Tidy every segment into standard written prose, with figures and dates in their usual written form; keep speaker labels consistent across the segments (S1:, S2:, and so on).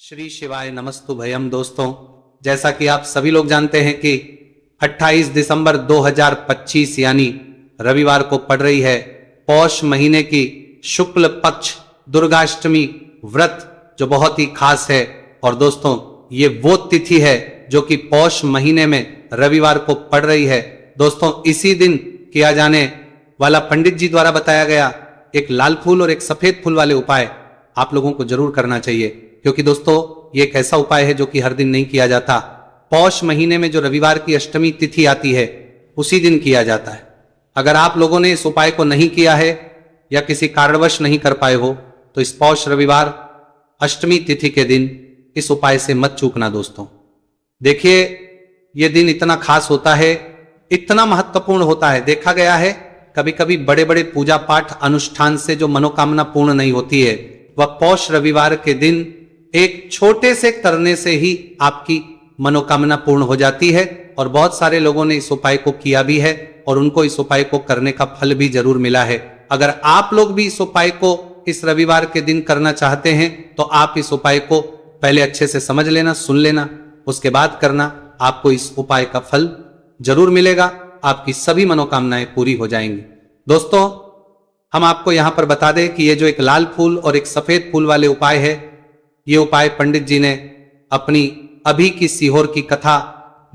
S1: श्री शिवाय नमस्तु भयम। दोस्तों, जैसा कि आप सभी लोग जानते हैं कि 28 दिसंबर 2025 यानी रविवार को पड़ रही है पौष महीने की शुक्ल पक्ष दुर्गाष्टमी व्रत, जो बहुत ही खास है। और दोस्तों, ये वो तिथि है जो कि पौष महीने में रविवार को पड़ रही है। दोस्तों, इसी दिन किया जाने वाला पंडित जी द्वारा बताया गया एक लाल फूल और एक सफेद फूल वाले उपाय आप लोगों को जरूर करना चाहिए, क्योंकि दोस्तों ये एक ऐसा उपाय है जो कि हर दिन नहीं किया जाता। पौष महीने में जो रविवार की अष्टमी तिथि आती है उसी दिन किया जाता है। अगर आप लोगों ने इस उपाय को नहीं किया है या किसी कारणवश नहीं कर पाए हो तो इस पौष रविवार अष्टमी तिथि के दिन इस उपाय से मत चूकना। दोस्तों देखिए, यह दिन इतना खास होता है, इतना महत्वपूर्ण होता है। देखा गया है कभी कभी बड़े बड़े पूजा पाठ अनुष्ठान से जो मनोकामना पूर्ण नहीं होती है, वह पौष रविवार के दिन एक छोटे से करने से ही आपकी मनोकामना पूर्ण हो जाती है। और बहुत सारे लोगों ने इस उपाय को किया भी है और उनको इस उपाय को करने का फल भी जरूर मिला है। अगर आप लोग भी इस उपाय को इस रविवार के दिन करना चाहते हैं तो आप इस उपाय को पहले अच्छे से समझ लेना, सुन लेना, उसके बाद करना। आपको इस उपाय का फल जरूर मिलेगा, आपकी सभी मनोकामनाएं पूरी हो जाएंगी। दोस्तों, हम आपको यहां पर बता दें कि ये जो एक लाल फूल और एक सफेद फूल वाले उपाय है, ये उपाय पंडित जी ने अपनी अभी की सीहोर की कथा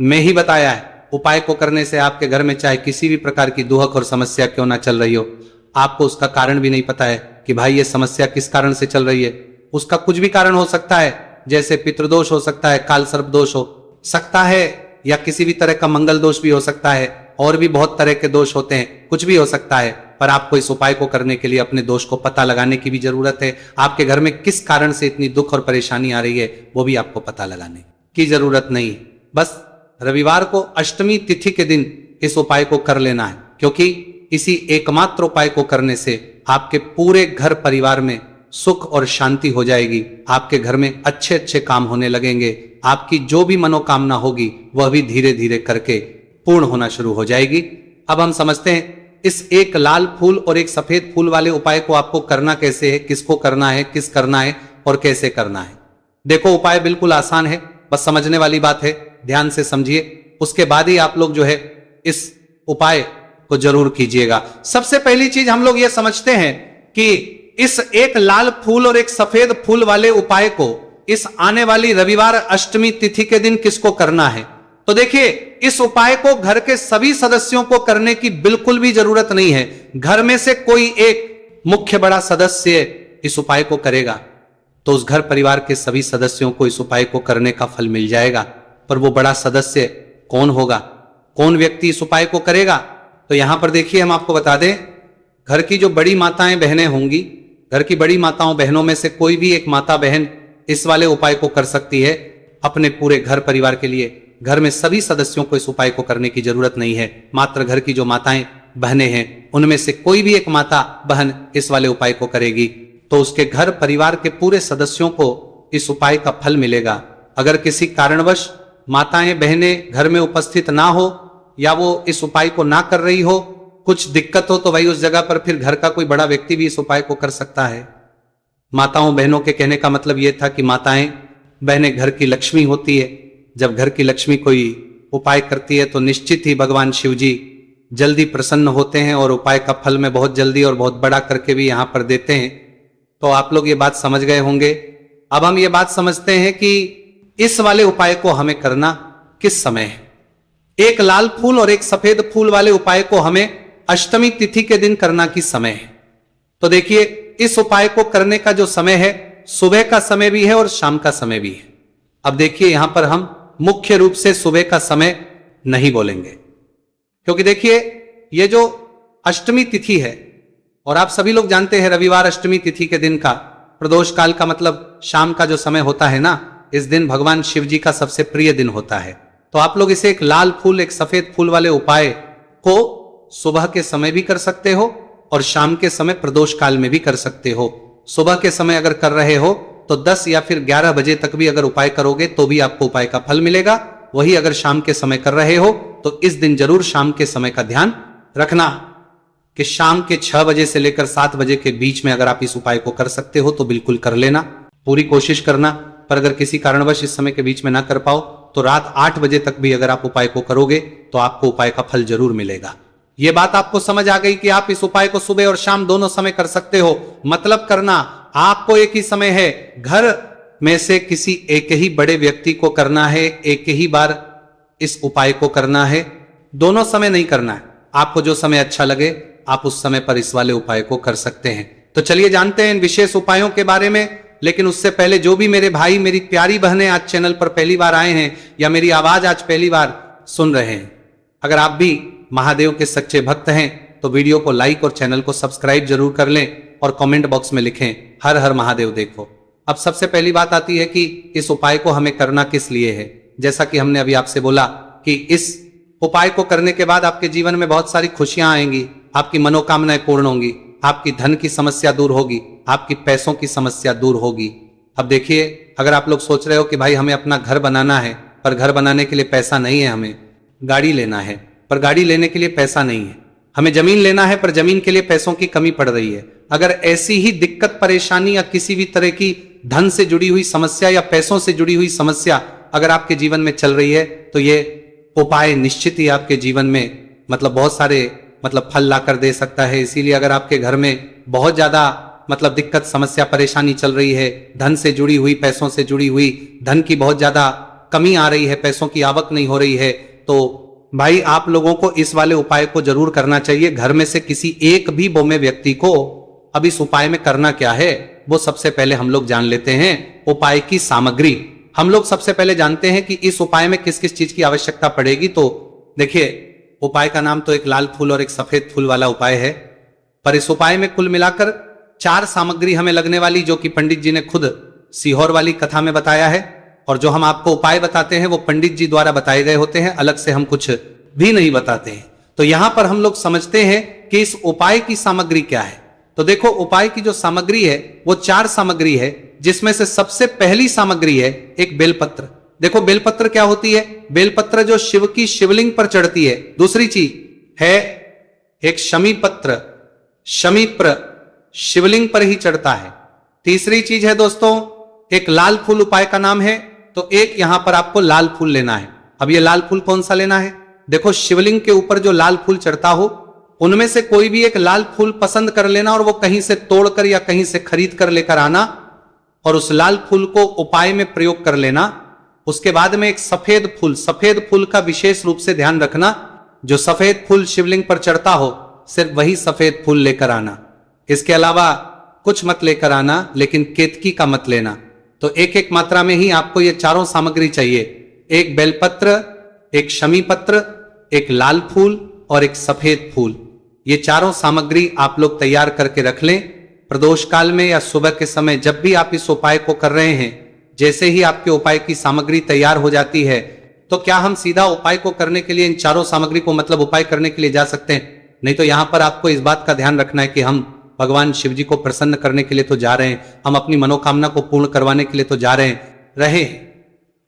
S1: में ही बताया है। उपाय को करने से आपके घर में चाहे किसी भी प्रकार की दुहक और समस्या क्यों ना चल रही हो, आपको उसका कारण भी नहीं पता है कि भाई ये समस्या किस कारण से चल रही है। उसका कुछ भी कारण हो सकता है, जैसे पितृदोष हो सकता है, काल सर्प दोष हो सकता है, या किसी भी तरह का मंगल दोष भी हो सकता है, और भी बहुत तरह के दोष होते हैं, कुछ भी हो सकता है। पर आपको इस उपाय को करने के लिए अपने दोष को पता लगाने की भी जरूरत है। आपके घर में किस कारण से इतनी दुख और परेशानी आ रही है वो भी आपको पता लगाने की जरूरत नहीं है। बस रविवार को अष्टमी तिथि के दिन इस उपाय को कर लेना है, क्योंकि इसी एकमात्र उपाय को करने से आपके पूरे घर परिवार में सुख और शांति हो जाएगी। आपके घर में अच्छे अच्छे काम होने लगेंगे। आपकी जो भी मनोकामना होगी वह भी धीरे धीरे करके पूर्ण होना शुरू हो जाएगी। अब हम समझते हैं इस एक लाल फूल और एक सफेद फूल वाले उपाय को आपको करना कैसे है, किसको करना है, किस करना है और कैसे करना है। देखो, उपाय बिल्कुल आसान है, बस समझने वाली बात है, ध्यान से समझिए। उसके बाद ही आप लोग जो है इस उपाय को जरूर कीजिएगा। सबसे पहली चीज हम लोग ये समझते हैं कि इस एक लाल फूल और एक सफेद फूल वाले उपाय को इस आने वाली रविवार अष्टमी तिथि के दिन किसको करना है। तो देखिए, इस उपाय को घर के सभी सदस्यों को करने की बिल्कुल भी जरूरत नहीं है। घर में से कोई एक मुख्य बड़ा सदस्य इस उपाय को करेगा तो उस घर परिवार के सभी सदस्यों को इस उपाय को करने का फल मिल जाएगा। पर वो बड़ा सदस्य कौन होगा, कौन व्यक्ति इस उपाय को करेगा? तो यहां पर देखिए, हम आपको बता दें, घर की जो बड़ी माताएं बहनें होंगी, घर की बड़ी माताओं बहनों में से कोई भी एक माता बहन इस वाले उपाय को कर सकती है अपने पूरे घर परिवार के लिए। घर में सभी सदस्यों को इस उपाय को करने की जरूरत नहीं है। मात्र घर की जो माताएं बहनें हैं उनमें से कोई भी एक माता बहन इस वाले उपाय को करेगी तो उसके घर परिवार के पूरे सदस्यों को इस उपाय का फल मिलेगा। अगर किसी कारणवश माताएं बहनें घर में उपस्थित ना हो या वो इस उपाय को ना कर रही हो, कुछ दिक्कत हो, तो भाई उस जगह पर फिर घर का कोई बड़ा व्यक्ति भी इस उपाय को कर सकता है। माताओं बहनों के कहने का मतलब यह था कि माताएं बहनें घर की लक्ष्मी होती है। जब घर की लक्ष्मी कोई उपाय करती है तो निश्चित ही भगवान शिव जी जल्दी प्रसन्न होते हैं और उपाय का फल में बहुत जल्दी और बहुत बड़ा करके भी यहां पर देते हैं। तो आप लोग ये बात समझ गए होंगे। अब हम ये बात समझते हैं कि इस वाले उपाय को हमें करना किस समय है। एक लाल फूल और एक सफेद फूल वाले उपाय को हमें अष्टमी तिथि के दिन करना किस समय है। तो देखिए, इस उपाय को करने का जो समय है, सुबह का समय भी है और शाम का समय भी है। अब देखिए, यहां पर हम मुख्य रूप से सुबह का समय नहीं बोलेंगे, क्योंकि देखिए ये जो अष्टमी तिथि है, और आप सभी लोग जानते हैं रविवार अष्टमी तिथि के दिन का प्रदोष काल का मतलब शाम का जो समय होता है ना, इस दिन भगवान शिव जी का सबसे प्रिय दिन होता है। तो आप लोग इसे एक लाल फूल एक सफेद फूल वाले उपाय को सुबह के समय भी कर सकते हो और शाम के समय प्रदोष काल में भी कर सकते हो। सुबह के समय अगर कर रहे हो तो 10 या फिर 11 बजे तक भी अगर उपाय करोगे तो भी आपको उपाय का फल मिलेगा। वही अगर शाम के समय कर रहे हो तो इस दिन जरूर शाम के समय का ध्यान रखना कि शाम के 6 बजे से लेकर 7 बजे के बीच में अगर आप इस उपाय को कर सकते हो तो बिल्कुल कर लेना, पूरी कोशिश करना पर अगर किसी कारणवश इस समय के बीच में ना कर पाओ तो रात 8 बजे तक भी अगर आप उपाय को करोगे तो आपको उपाय का फल जरूर मिलेगा। यह बात आपको समझ आ गई कि आप इस उपाय को सुबह और शाम दोनों समय कर सकते हो। मतलब करना आपको एक ही समय है, घर में से किसी एक ही बड़े व्यक्ति को करना है, एक ही बार इस उपाय को करना है, दोनों समय नहीं करना है। आपको जो समय अच्छा लगे आप उस समय पर इस वाले उपाय को कर सकते हैं। तो चलिए जानते हैं इन विशेष उपायों के बारे में। लेकिन उससे पहले जो भी मेरे भाई मेरी प्यारी बहनें आज चैनल पर पहली बार आए हैं या मेरी आवाज आज पहली बार सुन रहे हैं, अगर आप भी महादेव के सच्चे भक्त हैं तो वीडियो को लाइक और चैनल को सब्सक्राइब जरूर कर लें और कमेंट बॉक्स में लिखें हर हर महादेव देखो। अब सबसे पहली बात आती है कि इस उपाय को हमें करना किस लिए है। जैसा कि हमने अभी आपसे बोला कि इस उपाय को करने के बाद आपके जीवन में बहुत सारी खुशियां आएंगी, आपकी मनोकामनाएं पूर्ण होंगी, आपकी धन की समस्या दूर होगी, आपकी पैसों की समस्या दूर होगी। अब देखिए, अगर आप लोग सोच रहे हो कि भाई हमें अपना घर बनाना है पर घर बनाने के लिए पैसा नहीं है, हमें गाड़ी लेना है पर गाड़ी लेने के लिए पैसा नहीं है, हमें जमीन लेना है पर जमीन के लिए पैसों की कमी पड़ रही है, अगर ऐसी ही दिक्कत परेशानी या किसी भी तरह की धन से जुड़ी हुई समस्या या पैसों से जुड़ी हुई समस्या अगर आपके जीवन में चल रही है तो ये उपाय निश्चित ही आपके जीवन में बहुत सारे फल ला कर दे सकता है। इसीलिए अगर आपके घर में बहुत ज्यादा दिक्कत समस्या परेशानी चल रही है, धन से जुड़ी हुई पैसों से जुड़ी हुई धन की बहुत ज्यादा कमी आ रही है, पैसों की आवक नहीं हो रही है, तो भाई आप लोगों को इस वाले उपाय को जरूर करना चाहिए। घर में से किसी एक भी बोमे व्यक्ति को अब इस उपाय में करना क्या है वो सबसे पहले हम लोग जान लेते हैं। उपाय की सामग्री हम लोग सबसे पहले जानते हैं कि इस उपाय में किस किस चीज की आवश्यकता पड़ेगी। तो देखिए, उपाय का नाम तो एक लाल फूल और एक सफेद फूल वाला उपाय है, पर इस उपाय में कुल मिलाकर 4 सामग्री हमें लगने वाली, जो कि पंडित जी ने खुद सीहोर वाली कथा में बताया है। और जो हम आपको उपाय बताते हैं वो पंडित जी द्वारा बताए गए होते हैं, अलग से हम कुछ भी नहीं बताते हैं। तो यहां पर हम लोग समझते हैं कि इस उपाय की सामग्री क्या है। तो देखो, उपाय की जो सामग्री है वो 4 सामग्री है, जिसमें से सबसे पहली सामग्री है एक बेलपत्र। देखो, बेलपत्र क्या होती है? बेलपत्र जो शिव की शिवलिंग पर चढ़ती है। दूसरी चीज है एक शमी पत्र, शमीप्र शिवलिंग पर ही चढ़ता है। तीसरी चीज है दोस्तों एक लाल फूल, उपाय का नाम है, तो एक यहां पर आपको लाल फूल लेना है। अब ये लाल फूल कौन सा लेना है? देखो, शिवलिंग के ऊपर जो लाल फूल चढ़ता हो उनमें से कोई भी एक लाल फूल पसंद कर लेना और वो कहीं से तोड़कर या कहीं से खरीद कर लेकर आना और उस लाल फूल को उपाय में प्रयोग कर लेना। उसके बाद में एक सफेद फूल का विशेष रूप से ध्यान रखना, जो सफेद फूल शिवलिंग पर चढ़ता हो सिर्फ वही सफेद फूल लेकर आना, इसके अलावा कुछ मत लेकर आना, लेकिन केतकी का मत लेना। तो एक एक मात्रा में ही आपको ये चारों सामग्री चाहिए, एक बेलपत्र, एक शमी पत्र, एक लाल फूल और एक सफेद फूल। ये चारों सामग्री आप लोग तैयार करके रख लें। प्रदोष काल में या सुबह के समय जब भी आप इस उपाय को कर रहे हैं, जैसे ही आपके उपाय की सामग्री तैयार हो जाती है, तो क्या हम सीधा उपाय को करने के लिए इन चारों सामग्री को उपाय करने के लिए जा सकते हैं? नहीं, तो यहां पर आपको इस बात का ध्यान रखना है कि हम भगवान शिव जी को प्रसन्न करने के लिए तो जा रहे हैं, हम अपनी मनोकामना को पूर्ण करवाने के लिए तो जा रहे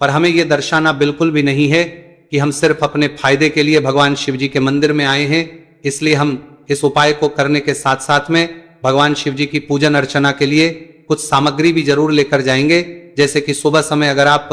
S1: पर हमें यह दर्शाना बिल्कुल भी नहीं है कि हम सिर्फ अपने फायदे के लिए भगवान शिव जी के मंदिर में आए हैं। इसलिए हम इस उपाय को करने के साथ साथ में भगवान शिव जी की पूजन अर्चना के लिए कुछ सामग्री भी जरूर लेकर जाएंगे। जैसे कि सुबह समय अगर आप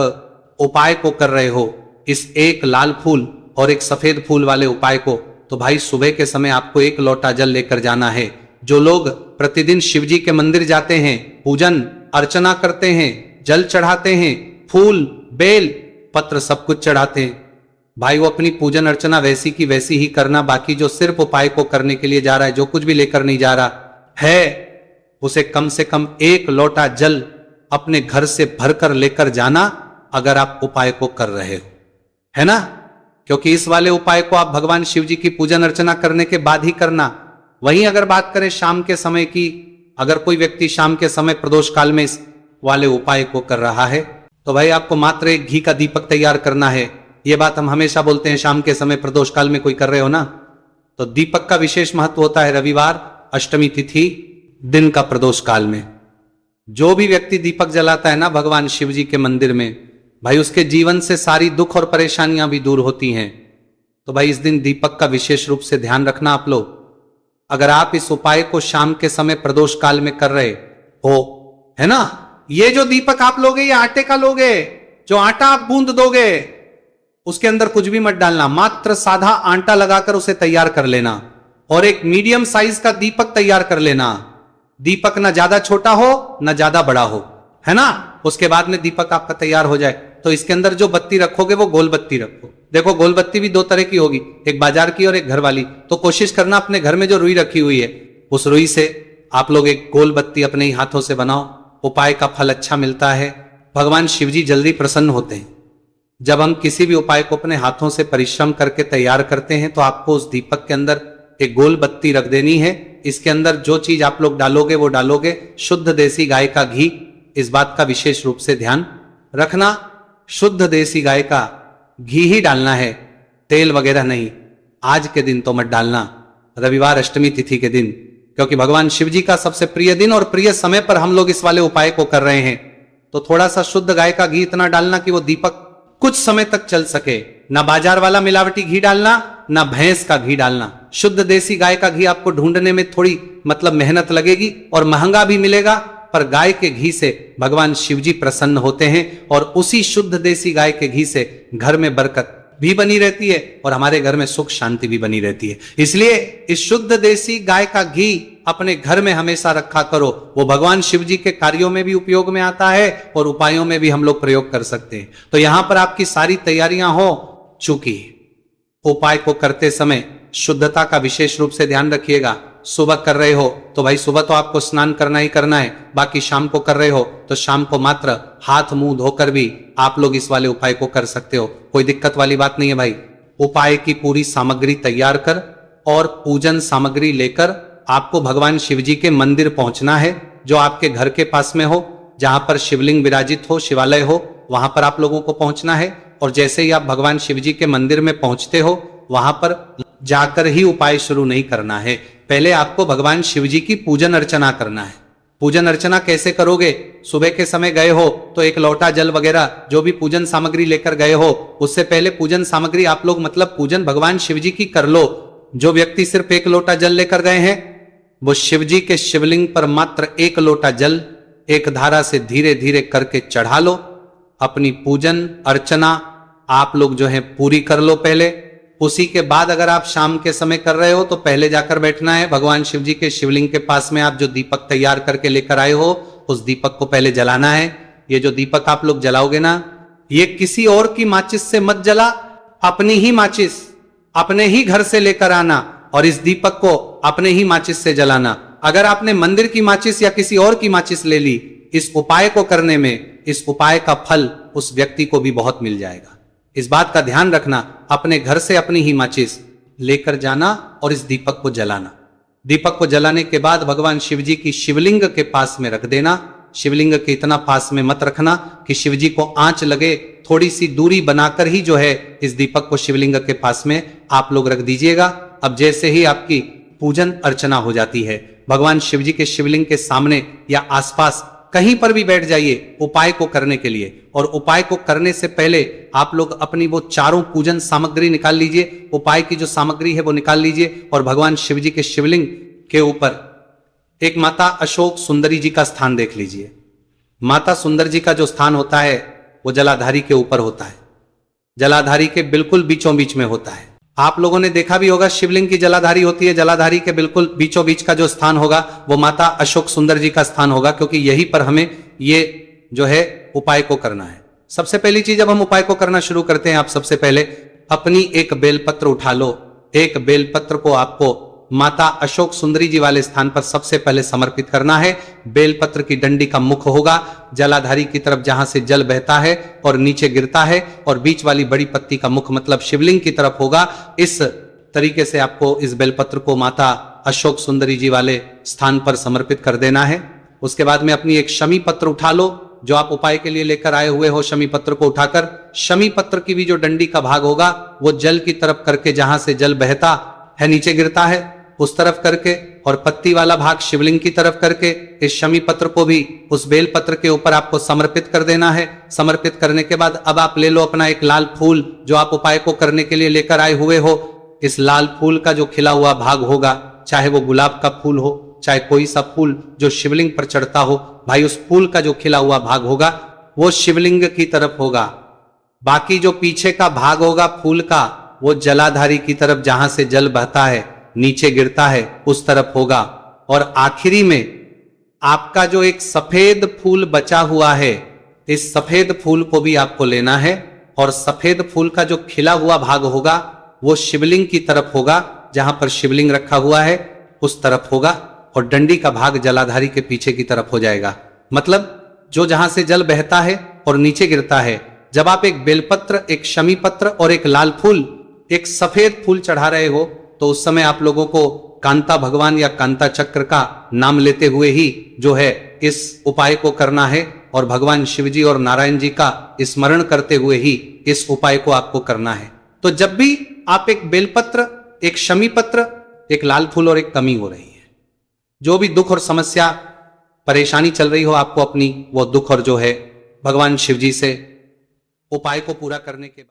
S1: उपाय को कर रहे हो इस एक लाल फूल और एक सफेद फूल वाले उपाय को, तो भाई सुबह के समय आपको 1 लोटा जल लेकर जाना है। जो लोग प्रतिदिन शिव जी के मंदिर जाते हैं, पूजन अर्चना करते हैं, जल चढ़ाते हैं, फूल बेल पत्र सब कुछ चढ़ाते हैं, भाई वो अपनी पूजन अर्चना वैसी की वैसी ही करना। बाकी जो सिर्फ उपाय को करने के लिए जा रहा है, जो कुछ भी लेकर नहीं जा रहा है, उसे कम से कम 1 लोटा जल अपने घर से भरकर लेकर जाना, अगर आप उपाय को कर रहे हो, है ना? क्योंकि इस वाले उपाय को आप भगवान शिव जी की पूजन अर्चना करने के बाद ही करना। वहीं अगर बात करें शाम के समय की, अगर कोई व्यक्ति शाम के समय प्रदोष काल में इस वाले उपाय को कर रहा है, तो भाई आपको मात्र एक घी का दीपक तैयार करना है। यह बात हम हमेशा बोलते हैं, शाम के समय प्रदोष काल में कोई कर रहे हो ना, तो दीपक का विशेष महत्व होता है। रविवार, अष्टमी तिथि, दिन का प्रदोष काल में जो भी व्यक्ति दीपक जलाता है ना भगवान शिव जी के मंदिर में, भाई उसके जीवन से सारी दुख और परेशानियां भी दूर होती हैं। तो भाई इस दिन दीपक का विशेष रूप से ध्यान रखना आप लोग। अगर आप इस उपाय को शाम के समय प्रदोष काल में कर रहे हो, है ना, ये जो दीपक आप लोगे ये आटे का लोगे, जो आटा आप गूंद दोगे उसके अंदर कुछ भी मत डालना, मात्र साधा आटा लगाकर उसे तैयार कर लेना और एक मीडियम साइज का दीपक तैयार कर लेना। दीपक ना ज्यादा छोटा हो ना ज्यादा बड़ा हो, है ना। उसके बाद में दीपक आपका तैयार हो जाए तो इसके अंदर जो बत्ती रखोगे वो गोल बत्ती रखो। देखो गोल बत्ती भी दो तरह की होगी, एक बाजार की और एक घर वाली। तो कोशिश करना अपने घर में जो रुई रखी हुई है उस रुई से आप लोग एक गोल बत्ती अपने ही हाथों से बनाओ। उपाय का फल अच्छा मिलता है, भगवान शिवजी जल्दी प्रसन्न होते हैं। जब हम किसी भी उपाय को अपने हाथों से परिश्रम करके तैयार करते हैं तो आपको उस दीपक के अंदर एक गोल बत्ती रख देनी है। इसके अंदर जो चीज आप लोग डालोगे वो डालोगे शुद्ध देसी गाय का घी। इस बात का विशेष रूप से ध्यान रखना, शुद्ध देसी गाय का घी ही डालना है, तेल वगैरह नहीं। आज के दिन तो मत डालना, रविवार अष्टमी तिथि के दिन, क्योंकि भगवान शिव जी का सबसे प्रिय दिन और प्रिय समय पर हम लोग इस वाले उपाय को कर रहे हैं। तो थोड़ा सा शुद्ध गाय का घी इतना डालना कि वो दीपक कुछ समय तक चल सके। ना बाजार वाला मिलावटी घी डालना, ना भैंस का घी डालना। शुद्ध देसी गाय का घी आपको ढूंढने में थोड़ी मेहनत लगेगी और महंगा भी मिलेगा, पर गाय के घी से भगवान शिवजी प्रसन्न होते हैं और उसी शुद्ध देसी गाय के घी से घर में बरकत भी बनी रहती है और हमारे घर में सुख शांति भी बनी रहती है। इसलिए इस शुद्ध देसी गाय का घी अपने घर में हमेशा रखा करो। वो भगवान शिव जी के कार्यों में भी उपयोग में आता है और उपायों में भी हम लोग प्रयोग कर सकते हैं। तो यहां पर आपकी सारी तैयारियां हो चुकी। उपाय को करते समय शुद्धता का विशेष रूप से ध्यान रखिएगा। सुबह कर रहे हो तो भाई सुबह तो आपको स्नान करना ही करना है, बाकी शाम को कर रहे हो तो शाम को मात्र हाथ मुंह धोकर भी आप लोग इस वाले उपाय को कर सकते हो, कोई दिक्कत वाली बात नहीं है भाई। उपाय की पूरी सामग्री तैयार कर और पूजन सामग्री लेकर आपको भगवान शिवजी के मंदिर पहुंचना है, जो आपके घर के पास में हो, जहां पर शिवलिंग विराजित हो, शिवालय हो, वहां पर आप लोगों को पहुंचना है। और जैसे ही आप भगवान शिवजी के मंदिर में पहुंचते हो वहां पर जाकर ही उपाय शुरू नहीं करना है, पहले आपको भगवान शिवजी की पूजन अर्चना करना है। पूजन अर्चना कैसे करोगे? सुबह के समय गए हो तो एक लोटा जल वगैरह जो भी पूजन सामग्री लेकर गए हो, उससे पहले पूजन सामग्री आप लोग पूजन भगवान शिवजी की कर लो। जो व्यक्ति सिर्फ एक लोटा जल लेकर गए हैं वो शिवजी के शिवलिंग पर मात्र एक लोटा जल एक धारा से धीरे धीरे करके चढ़ा लो। अपनी पूजन अर्चना आप लोग पूरी कर लो पहले। उसी के बाद अगर आप शाम के समय कर रहे हो तो पहले जाकर बैठना है भगवान शिव जी के शिवलिंग के पास में। आप जो दीपक तैयार करके लेकर आए हो उस दीपक को पहले जलाना है। ये जो दीपक आप लोग जलाओगे ना, ये किसी और की माचिस से मत जला, अपनी ही माचिस अपने ही घर से लेकर आना और इस दीपक को अपने ही माचिस से जलाना। अगर आपने मंदिर की माचिस या किसी और की माचिस ले ली, इस उपाय को करने में इस उपाय का फल उस व्यक्ति को भी बहुत मिल जाएगा। इस बात का ध्यान रखना, अपने घर से अपनी ही माचिस लेकर जाना और इस दीपक को जलाना। दीपक को जलाने के बाद भगवान शिवजी की शिवलिंग के पास में रख देना। शिवलिंग के इतना पास में मत रखना कि शिवजी को आंच लगे, थोड़ी सी दूरी बनाकर ही इस दीपक को शिवलिंग के पास में आप लोग रख दीजिएगा। अब जैसे ही आपकी पूजन अर्चना हो जाती है, भगवान शिवजी के शिवलिंग के सामने या आसपास कहीं पर भी बैठ जाइए उपाय को करने के लिए। और उपाय को करने से पहले आप लोग अपनी वो चारों पूजन सामग्री निकाल लीजिए, उपाय की जो सामग्री है वो निकाल लीजिए और भगवान शिवजी के शिवलिंग के ऊपर एक माता अशोक सुंदरी जी का स्थान देख लीजिए। माता सुंदर जी का जो स्थान होता है वो जलाधारी के ऊपर होता है, जलाधारी के बिल्कुल बीचों बीच में होता है। आप लोगों ने देखा भी होगा शिवलिंग की जलाधारी होती है, जलाधारी के बिल्कुल बीचों बीच का जो स्थान होगा वो माता अशोक सुंदर जी का स्थान होगा, क्योंकि यहीं पर हमें ये उपाय को करना है। सबसे पहली चीज जब हम उपाय को करना शुरू करते हैं, आप सबसे पहले अपनी एक बेलपत्र उठा लो। एक बेलपत्र को आपको माता अशोक सुंदरी जी वाले स्थान पर सबसे पहले समर्पित करना है। बेलपत्र की डंडी का मुख होगा जलाधारी की तरफ जहां से जल बहता है और नीचे गिरता है, और बीच वाली बड़ी पत्ती का मुख शिवलिंग की तरफ होगा। इस तरीके से आपको इस बेलपत्र को माता अशोक सुंदरी जी वाले स्थान पर समर्पित कर देना है। उसके बाद में अपनी एक शमी पत्र उठा लो, जो आप उपाय के लिए लेकर आए हुए हो। शमी पत्र को उठाकर शमी पत्र की भी जो डंडी का भाग होगा वो जल की तरफ करके, जहां से जल बहता है नीचे गिरता है उस तरफ करके, और पत्ती वाला भाग शिवलिंग की तरफ करके इस शमी पत्र को भी उस बेल पत्र के ऊपर आपको समर्पित कर देना है। समर्पित करने के बाद अब आप ले लो अपना एक लाल फूल जो आप उपाय को करने के लिए लेकर आए हुए हो। इस लाल फूल का जो खिला हुआ भाग होगा, चाहे वो गुलाब का फूल हो, चाहे कोई सा फूल जो शिवलिंग पर चढ़ता हो, भाई उस फूल का जो खिला हुआ भाग होगा वो शिवलिंग की तरफ होगा। बाकी जो पीछे का भाग होगा फूल का वो जलाधारी की तरफ, जहां से जल बहता है नीचे गिरता है उस तरफ होगा। और आखिरी में आपका जो एक सफेद फूल बचा हुआ है, इस सफेद फूल को भी आपको लेना है और सफेद फूल का जो खिला हुआ भाग होगा वो शिवलिंग की तरफ होगा, जहां पर शिवलिंग रखा हुआ है उस तरफ होगा, और डंडी का भाग जलाधारी के पीछे की तरफ हो जाएगा। मतलब जो जहां से जल बहता है और नीचे गिरता है, जब आप एक बेलपत्र, एक शमी पत्र और एक लाल फूल, एक सफेद फूल चढ़ा रहे हो, तो उस समय आप लोगों को कांता भगवान या कांता चक्र का नाम लेते हुए ही जो है इस उपाय को करना है, और भगवान शिवजी और नारायण जी का स्मरण करते हुए ही इस उपाय को आपको करना है। तो जब भी आप एक बेलपत्र, एक शमी पत्र, एक लाल फूल और एक कमी हो रही है, जो भी दुख और समस्या परेशानी चल रही हो आपको अपनी, वो दुख और जो है भगवान शिवजी से उपाय को पूरा करने के बाद